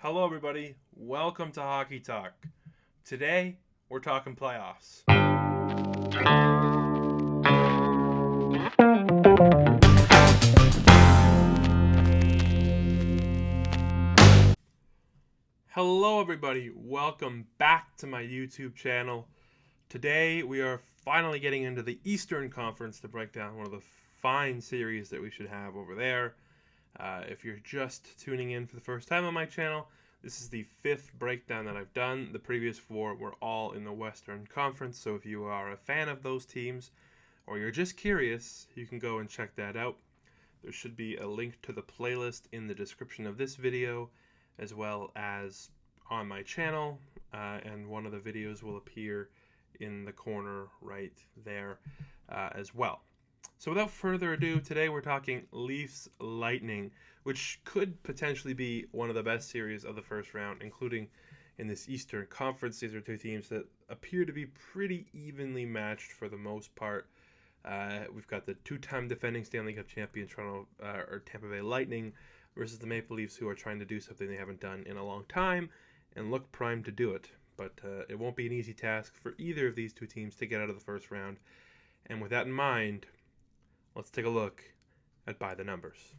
Hello, everybody. Welcome to Hockey Talk. Today, we're talking playoffs. Hello, everybody. Welcome back to my YouTube channel. Today, we are finally getting into the Eastern Conference to break down one of the fine series that we should have over there. If you're just tuning in for the first time on my channel, this is the fifth breakdown that I've done. The previous four were all in the Western Conference, so if you are a fan of those teams or you're just curious, you can go and check that out. There should be a link to the playlist in the description of this video, as well as on my channel, and one of the videos will appear in the corner right there as well. So without further ado, today we're talking Leafs Lightning, which could potentially be one of the best series of the first round, including in this Eastern Conference. These are two teams that appear to be pretty evenly matched for the most part. We've got the two-time defending Stanley Cup champion Tampa Bay Lightning versus the Maple Leafs, who are trying to do something they haven't done in a long time and look primed to do it. But it won't be an easy task for either of these two teams to get out of the first round. And with that in mind, let's take a look at by the numbers.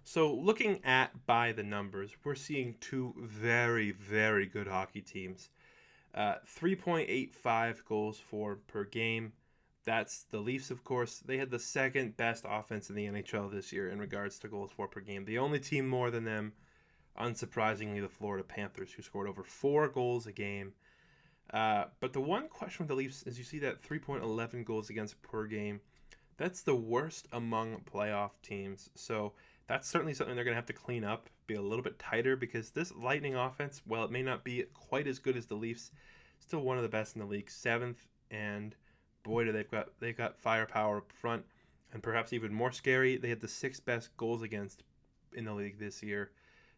So looking at by the numbers, we're seeing two very, very good hockey teams. 3.85 goals for per game. That's the Leafs, of course. They had the second best offense in the NHL this year in regards to goals for per game. The only team more than them, unsurprisingly, the Florida Panthers, who scored over 4 goals a game. But the one question with the Leafs is you see that 3.11 goals against per game. That's the worst among playoff teams. So that's certainly something they're going to have to clean up, be a little bit tighter, because this Lightning offense, while it may not be quite as good as the Leafs, still one of the best in the league, 7th, and boy, do they've got firepower up front, and perhaps even more scary, they had the 6th best goals against in the league this year.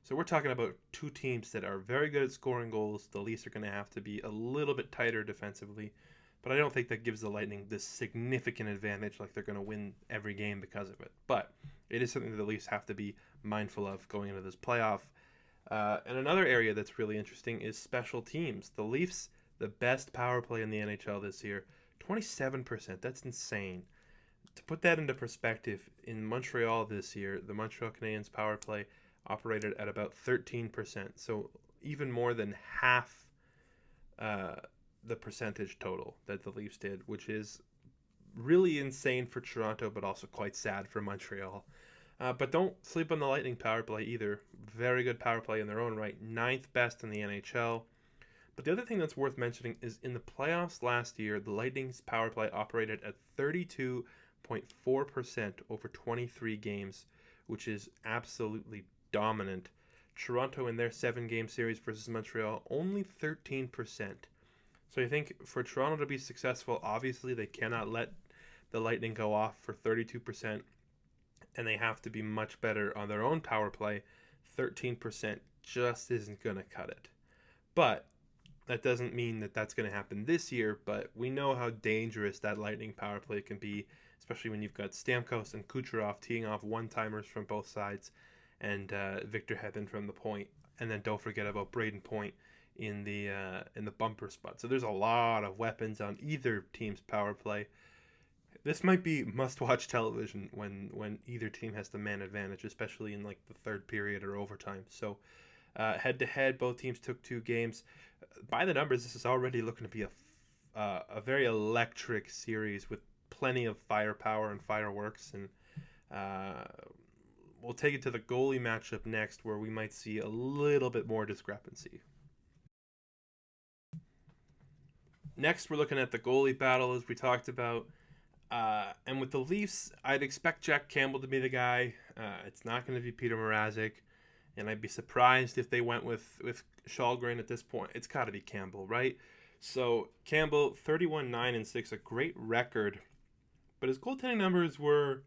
So we're talking about two teams that are very good at scoring goals. The Leafs are going to have to be a little bit tighter defensively, but I don't think that gives the Lightning this significant advantage, like they're going to win every game because of it. But it is something that the Leafs have to be mindful of going into this playoff. And another area that's really interesting is special teams. The Leafs, the best power play in the NHL this year, 27%. That's insane. To put that into perspective, in Montreal this year, the Montreal Canadiens power play operated at about 13%. So even more than half the percentage total that the Leafs did, which is really insane for Toronto, but also quite sad for Montreal. But don't sleep on the Lightning power play either. Very good power play in their own right. 9th best in the NHL. But the other thing that's worth mentioning is in the playoffs last year, the Lightning's power play operated at 32.4% over 23 games, which is absolutely dominant. Toronto in their 7-game series versus Montreal, only 13%. So I think for Toronto to be successful, obviously they cannot let the Lightning go off for 32%, and they have to be much better on their own power play. 13% just isn't going to cut it. But that doesn't mean that that's going to happen this year, but we know how dangerous that Lightning power play can be, especially when you've got Stamkos and Kucherov teeing off one-timers from both sides, and Victor Hedman from the point, and then don't forget about Braden Point in the bumper spot. So there's a lot of weapons on either team's power play. This might be must-watch television when either team has the man advantage, especially in like the third period or overtime. So head-to-head, both teams took 2 games. By the numbers, this is already looking to be a very electric series with plenty of firepower and fireworks, and we'll take it to the goalie matchup next, where we might see a little bit more discrepancy. Next, we're looking at the goalie battle, as we talked about. And with the Leafs, I'd expect Jack Campbell to be the guy. It's not going to be Peter Mrazek, and I'd be surprised if they went with Shalgren at this point. It's got to be Campbell, right? So Campbell, 31-9-6, a great record, but his goaltending numbers were,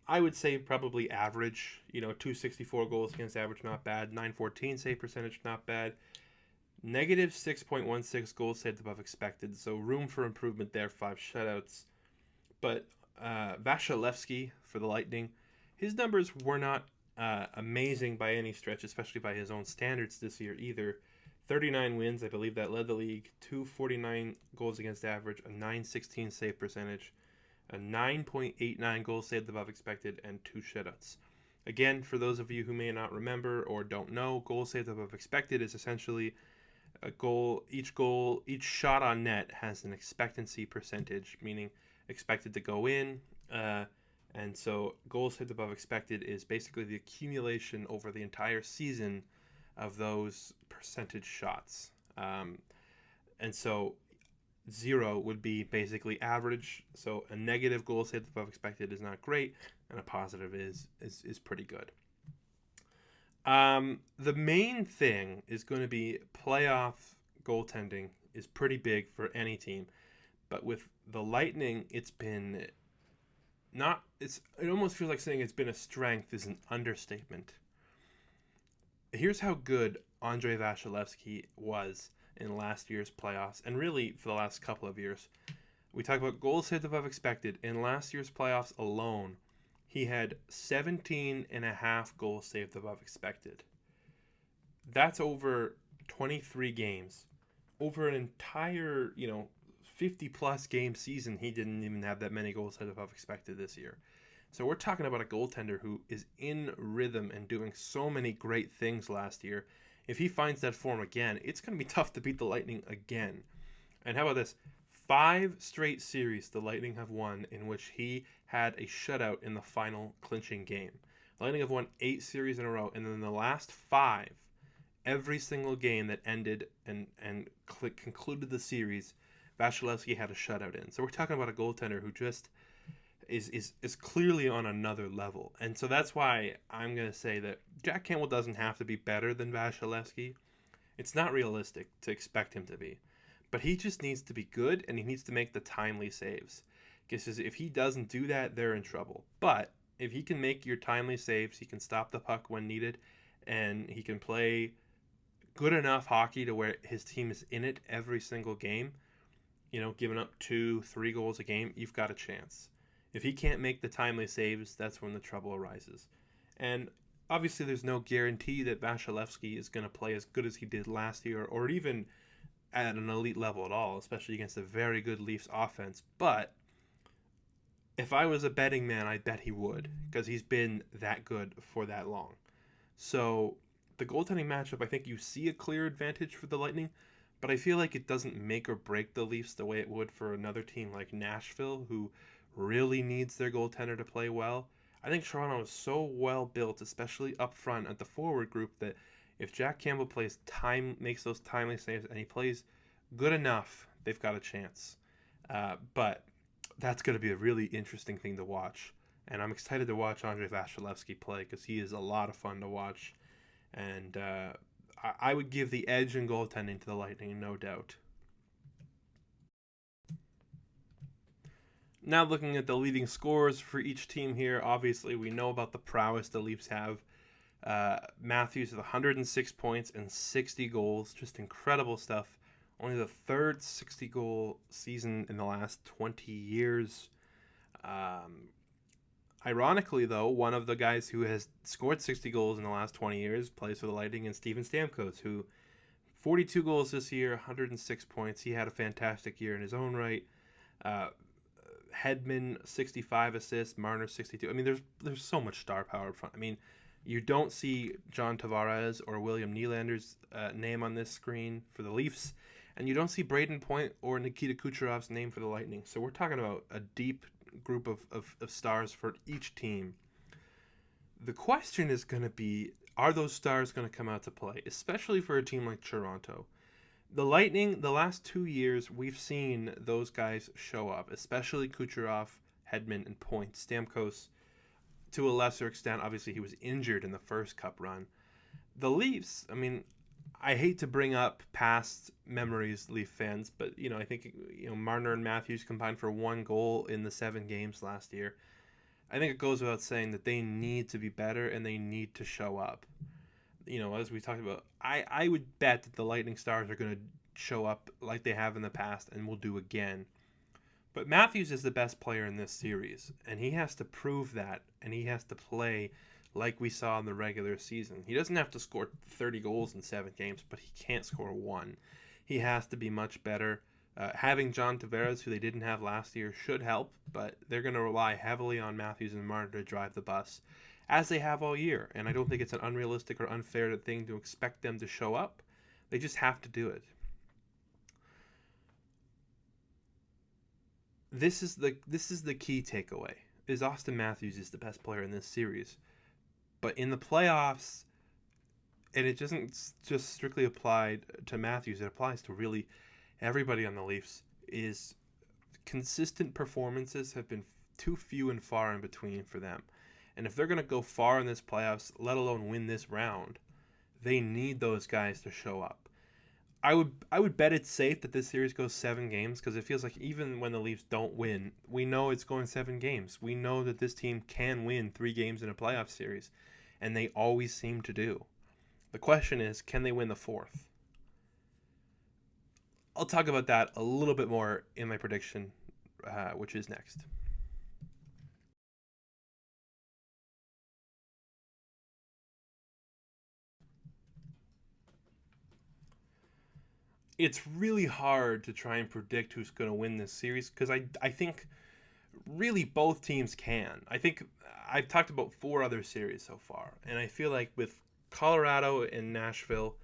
I would say, probably average. 264 goals against average, not bad. 914 save percentage, not bad. Negative 6.16 goals saved above expected, so room for improvement there. 5 shutouts. But Vasilevsky for the Lightning, his numbers were not amazing by any stretch, especially by his own standards this year either. 39 wins, I believe that led the league, 249 goals against average, a 916 save percentage, a 9.89 goals saved above expected, and 2 shutouts. Again, for those of you who may not remember or don't know, goals saved above expected is essentially a goal. Each shot on net has an expectancy percentage, meaning expected to go in. And so goals saved above expected is basically the accumulation over the entire season of those percentage shots. And so 0 would be basically average. So a negative goal saved above expected is not great, and a positive is pretty good. The main thing is going to be playoff goaltending is pretty big for any team, but with the Lightning, it's been not. It almost feels like saying it's been a strength is an understatement. Here's how good Andrei Vasilevskiy was in last year's playoffs, and really for the last couple of years. We talk about goals saved above expected. In last year's playoffs alone, he had 17.5 goals saved above expected. That's over 23 games. Over an entire, 50-plus game season, he didn't even have that many goals saved above expected this year. So we're talking about a goaltender who is in rhythm and doing so many great things last year. If he finds that form again, it's going to be tough to beat the Lightning again. And how about this? 5 straight series the Lightning have won in which he had a shutout in the final clinching game. The Lightning have won 8 series in a row, and then the last 5, every single game that ended and concluded the series, Vasilevskiy had a shutout in. So we're talking about a goaltender who just is clearly on another level. And so that's why I'm going to say that Jack Campbell doesn't have to be better than Vasilevskiy. It's not realistic to expect him to be. But he just needs to be good, and he needs to make the timely saves. Because if he doesn't do that, they're in trouble. But if he can make your timely saves, he can stop the puck when needed, and he can play good enough hockey to where his team is in it every single game, giving up 2-3 goals a game, you've got a chance. If he can't make the timely saves, that's when the trouble arises. And obviously there's no guarantee that Vasilevskiy is going to play as good as he did last year or even at an elite level at all, especially against a very good Leafs offense. But if I was a betting man, I'd bet he would, because he's been that good for that long. So the goaltending matchup, I think you see a clear advantage for the Lightning, but I feel like it doesn't make or break the Leafs the way it would for another team like Nashville, who really needs their goaltender to play well. I think Toronto is so well built, especially up front at the forward group, that if Jack Campbell makes those timely saves, and he plays good enough, they've got a chance. But that's going to be a really interesting thing to watch. And I'm excited to watch Andrei Vasilevskiy play because he is a lot of fun to watch. And I would give the edge in goaltending to the Lightning, no doubt. Now looking at the leading scorers for each team here, obviously we know about the prowess the Leafs have. Matthews with 106 points and 60 goals. Just incredible stuff. Only the third 60-goal season in the last 20 years. Ironically, though, one of the guys who has scored 60 goals in the last 20 years plays for the Lightning, and Steven Stamkos, who 42 goals this year, 106 points. He had a fantastic year in his own right. Hedman, 65 assists, Marner, 62. I mean, there's so much star power up front. I mean, you don't see John Tavares or William Nylander's name on this screen for the Leafs, and you don't see Braden Point or Nikita Kucherov's name for the Lightning. So we're talking about a deep group of stars for each team. The question is going to be, are those stars going to come out to play, especially for a team like Toronto? The Lightning, the last 2 years, we've seen those guys show up, especially Kucherov, Hedman, and Point. Stamkos, to a lesser extent, obviously he was injured in the first Cup run. The Leafs, I mean, I hate to bring up past memories, Leaf fans, but, I think, Marner and Matthews combined for 1 goal in the 7 games last year. I think it goes without saying that they need to be better and they need to show up. As we talked about, I would bet that the Lightning Stars are going to show up like they have in the past and will do again. But Matthews is the best player in this series, and he has to prove that, and he has to play like we saw in the regular season. He doesn't have to score 30 goals in 7 games, but he can't score 1. He has to be much better. Having John Tavares, who they didn't have last year, should help, but they're going to rely heavily on Matthews and Martin to drive the bus, as they have all year. And I don't think it's an unrealistic or unfair thing to expect them to show up. They just have to do it. This is the key takeaway: is Austin Matthews is the best player in this series. But in the playoffs, and it doesn't just strictly apply to Matthews, it applies to really everybody on the Leafs, is consistent performances have been too few and far in between for them. And if they're going to go far in this playoffs, let alone win this round, they need those guys to show up. I would bet it's safe that this series goes 7 games, because it feels like even when the Leafs don't win, we know it's going 7 games. We know that this team can win 3 games in a playoff series, and they always seem to do. The question is, can they win the 4th? I'll talk about that a little bit more in my prediction, which is next. It's really hard to try and predict who's going to win this series, because I think really both teams can. I think I've talked about 4 other series so far, and I feel like with Colorado and Nashville,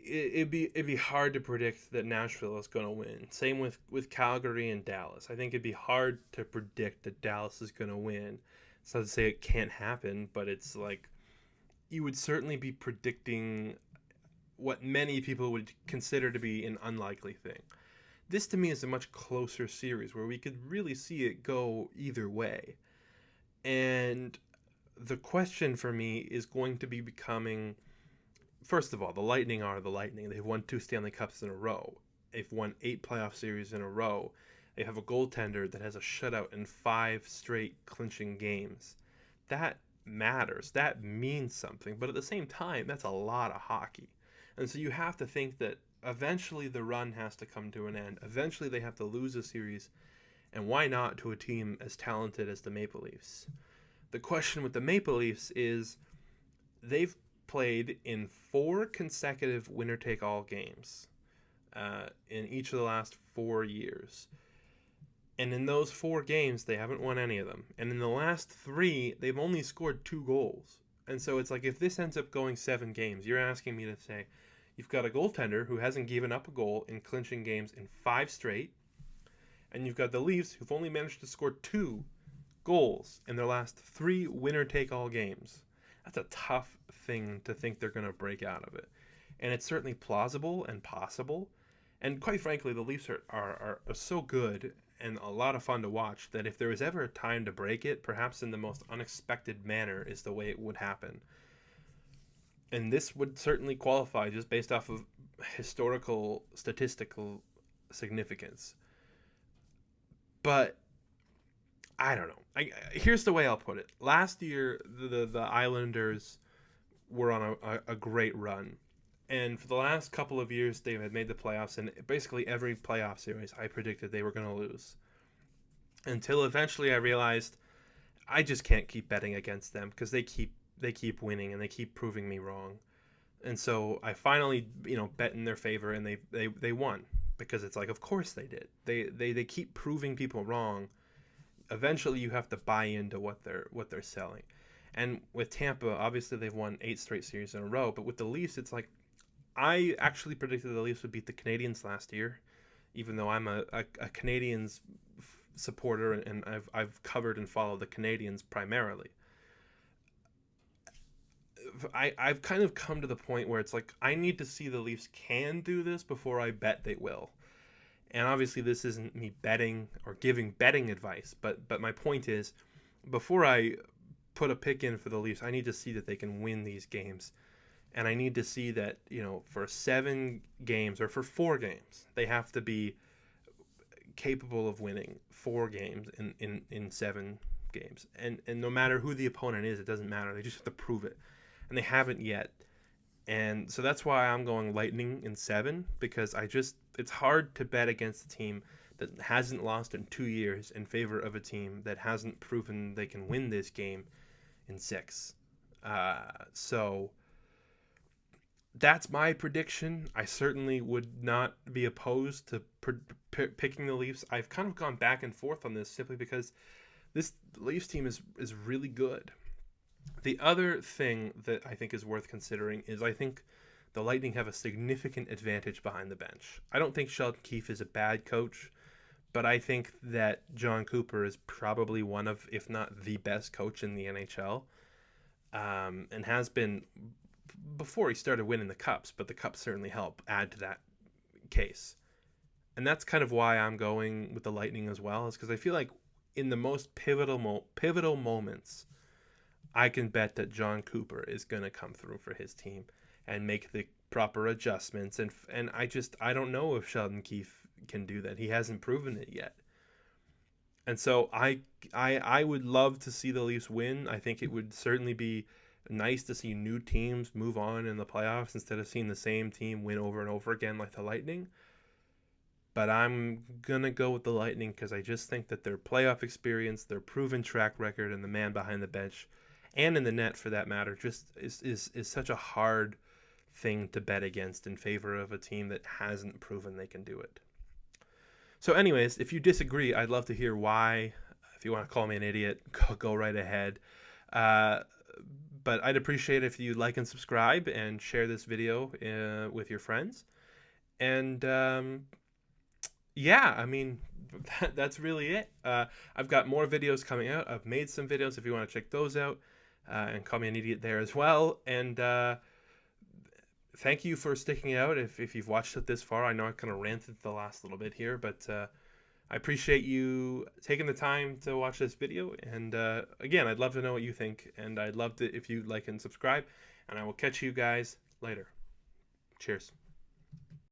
it'd be hard to predict that Nashville is going to win. Same with Calgary and Dallas. I think it'd be hard to predict that Dallas is going to win. It's not to say it can't happen, but it's like you would certainly be predicting what many people would consider to be an unlikely thing. This to me is a much closer series where we could really see it go either way. And the question for me is going to be becoming, first of all, the Lightning are the Lightning. They've won 2 Stanley Cups in a row. They've won 8 playoff series in a row. They have a goaltender that has a shutout in 5 straight clinching games. That matters. That means something. But at the same time, that's a lot of hockey. And so you have to think that eventually the run has to come to an end. Eventually they have to lose a series. And why not to a team as talented as the Maple Leafs? The question with the Maple Leafs is they've played in 4 consecutive winner-take-all games in each of the last 4 years. And in those 4 games, they haven't won any of them. And in the last 3, they've only scored 2 goals. And so it's like, if this ends up going 7 games, you're asking me to say, you've got a goaltender who hasn't given up a goal in clinching games in 5 straight, and you've got the Leafs who've only managed to score 2 goals in their last 3 winner-take-all games. That's a tough thing to think they're going to break out of it. And it's certainly plausible and possible. And quite frankly, the Leafs are so good and a lot of fun to watch that if there was ever a time to break it, perhaps in the most unexpected manner is the way it would happen. And this would certainly qualify just based off of historical, statistical significance. But I don't know. Here's the way I'll put it. Last year, the Islanders were on a great run. And for the last couple of years, they had made the playoffs. And basically every playoff series, I predicted they were going to lose. Until eventually I realized I just can't keep betting against them because they keep winning and they keep proving me wrong. And so I finally, bet in their favor, and they won, because it's like, of course they did. They keep proving people wrong. Eventually you have to buy into what they're selling. And with Tampa, obviously they've won 8 straight series in a row, but with the Leafs, it's like, I actually predicted the Leafs would beat the Canadiens last year, even though I'm a Canadiens supporter and I've covered and followed the Canadiens primarily. I've kind of come to the point where it's like, I need to see the Leafs can do this before I bet they will. And obviously this isn't me betting or giving betting advice, but my point is, before I put a pick in for the Leafs, I need to see that they can win these games. And I need to see that, for 7 games or for 4 games, they have to be capable of winning 4 games in 7 games. And no matter who the opponent is, it doesn't matter. They just have to prove it. And they haven't yet. And so that's why I'm going Lightning in 7, because it's hard to bet against a team that hasn't lost in 2 years in favor of a team that hasn't proven they can win this game in 6. So that's my prediction. I certainly would not be opposed to picking the Leafs. I've kind of gone back and forth on this simply because this Leafs team is really good. The other thing that I think is worth considering is I think the Lightning have a significant advantage behind the bench. I don't think Sheldon Keefe is a bad coach, but I think that John Cooper is probably one of, if not the best coach in the NHL, and has been before he started winning the Cups, but the Cups certainly help add to that case. And that's kind of why I'm going with the Lightning as well, is because I feel like in the most pivotal moments, I can bet that John Cooper is going to come through for his team and make the proper adjustments. And I don't know if Sheldon Keefe can do that. He hasn't proven it yet. And so I would love to see the Leafs win. I think it would certainly be nice to see new teams move on in the playoffs instead of seeing the same team win over and over again like the Lightning. But I'm going to go with the Lightning because I just think that their playoff experience, their proven track record, and the man behind the bench, and in the net for that matter, just is such a hard thing to bet against in favor of a team that hasn't proven they can do it. So anyways, if you disagree, I'd love to hear why. If you want to call me an idiot, go right ahead. But I'd appreciate if you like and subscribe and share this video with your friends. And yeah, I mean, that's really it. I've got more videos coming out. I've made some videos if you want to check those out. And call me an idiot there as well. And thank you for sticking out if you've watched it this far. I know I kind of ranted the last little bit here, but I appreciate you taking the time to watch this video. And again, I'd love to know what you think. And I'd love to if you like and subscribe. And I will catch you guys later. Cheers.